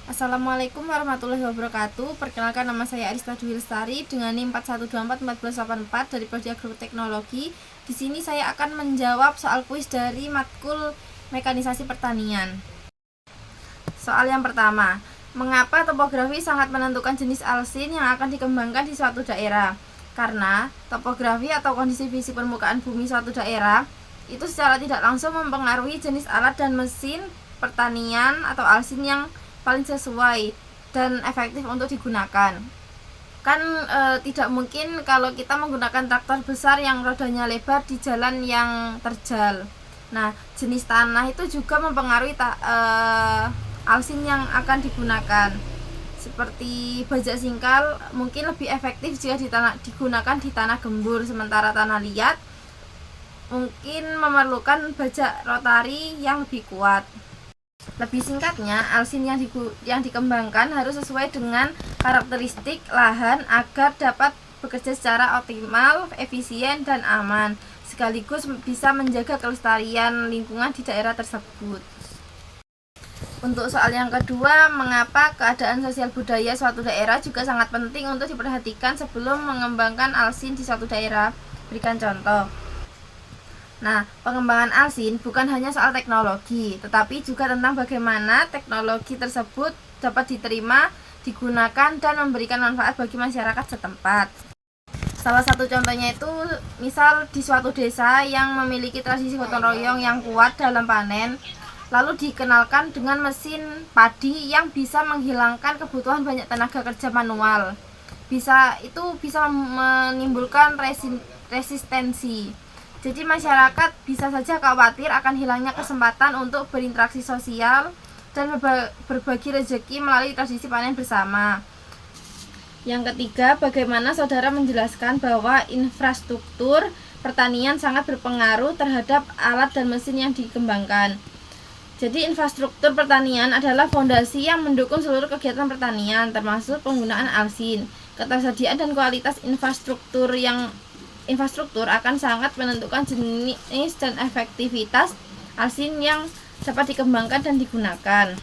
Assalamualaikum warahmatullahi wabarakatuh. Perkenalkan, nama saya Arista Dwi Lestari dengan NIM 41241484 dari Prodi Agroteknologi. Di sini saya akan menjawab soal kuis dari matkul Mekanisasi Pertanian. Soal yang pertama, mengapa topografi sangat menentukan jenis alsin yang akan dikembangkan di suatu daerah? Karena topografi atau kondisi fisik permukaan bumi suatu daerah itu secara tidak langsung mempengaruhi jenis alat dan mesin pertanian atau alsin yang paling sesuai dan efektif untuk digunakan. Tidak mungkin kalau kita menggunakan traktor besar yang rodanya lebar di jalan yang terjal. Nah, jenis tanah itu juga mempengaruhi alsin yang akan digunakan. Seperti bajak singkal mungkin lebih efektif jika digunakan di tanah gembur, sementara tanah liat mungkin memerlukan bajak rotari yang lebih kuat. Lebih singkatnya, alsin yang dikembangkan harus sesuai dengan karakteristik lahan agar dapat bekerja secara optimal, efisien, dan aman, sekaligus bisa menjaga kelestarian lingkungan di daerah tersebut. Untuk soal yang kedua, mengapa keadaan sosial budaya suatu daerah juga sangat penting untuk diperhatikan sebelum mengembangkan alsin di suatu daerah? Berikan contoh. Nah, pengembangan alsin bukan hanya soal teknologi, tetapi juga tentang bagaimana teknologi tersebut dapat diterima, digunakan, dan memberikan manfaat bagi masyarakat setempat. Salah satu contohnya itu, misal di suatu desa yang memiliki tradisi gotong royong yang kuat dalam panen, lalu dikenalkan dengan mesin padi yang bisa menghilangkan kebutuhan banyak tenaga kerja manual. Bisa menimbulkan resistensi. Jadi masyarakat bisa saja khawatir akan hilangnya kesempatan untuk berinteraksi sosial dan berbagi rezeki melalui tradisi panen bersama. Yang ketiga, bagaimana saudara menjelaskan bahwa infrastruktur pertanian sangat berpengaruh terhadap alat dan mesin yang dikembangkan. Jadi infrastruktur pertanian adalah fondasi yang mendukung seluruh kegiatan pertanian, termasuk penggunaan alsin. Ketersediaan dan kualitas infrastruktur akan sangat menentukan jenis dan efektivitas alsin yang dapat dikembangkan dan digunakan.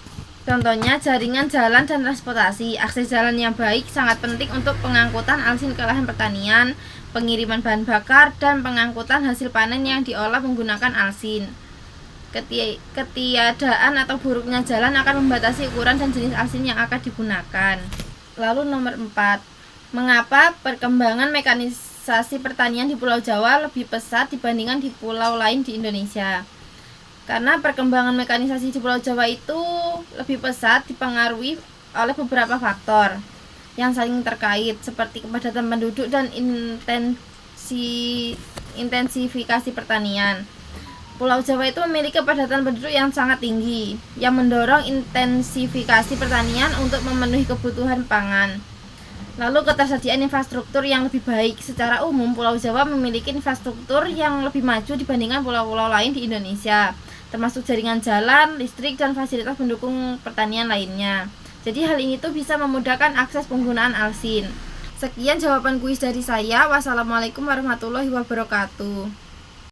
Contohnya jaringan jalan dan transportasi. Akses jalan yang baik sangat penting untuk pengangkutan alsin ke lahan pertanian, pengiriman bahan bakar, dan pengangkutan hasil panen yang diolah menggunakan alsin. Ketiadaan atau buruknya jalan akan membatasi ukuran dan jenis alsin yang akan digunakan. Lalu nomor 4, mengapa perkembangan mekanisasi pertanian di Pulau Jawa lebih pesat dibandingkan di pulau lain di Indonesia? Karena perkembangan mekanisasi di Pulau Jawa itu lebih pesat dipengaruhi oleh beberapa faktor yang saling terkait, seperti kepadatan penduduk dan intensifikasi pertanian. Pulau Jawa itu memiliki kepadatan penduduk yang sangat tinggi, yang mendorong intensifikasi pertanian untuk memenuhi kebutuhan pangan. Lalu ketersediaan infrastruktur yang lebih baik. Secara umum, Pulau Jawa memiliki infrastruktur yang lebih maju dibandingkan pulau-pulau lain di Indonesia, termasuk jaringan jalan, listrik, dan fasilitas pendukung pertanian lainnya. Jadi hal ini tuh bisa memudahkan akses penggunaan alsin. Sekian jawaban kuis dari saya. Wassalamualaikum warahmatullahi wabarakatuh.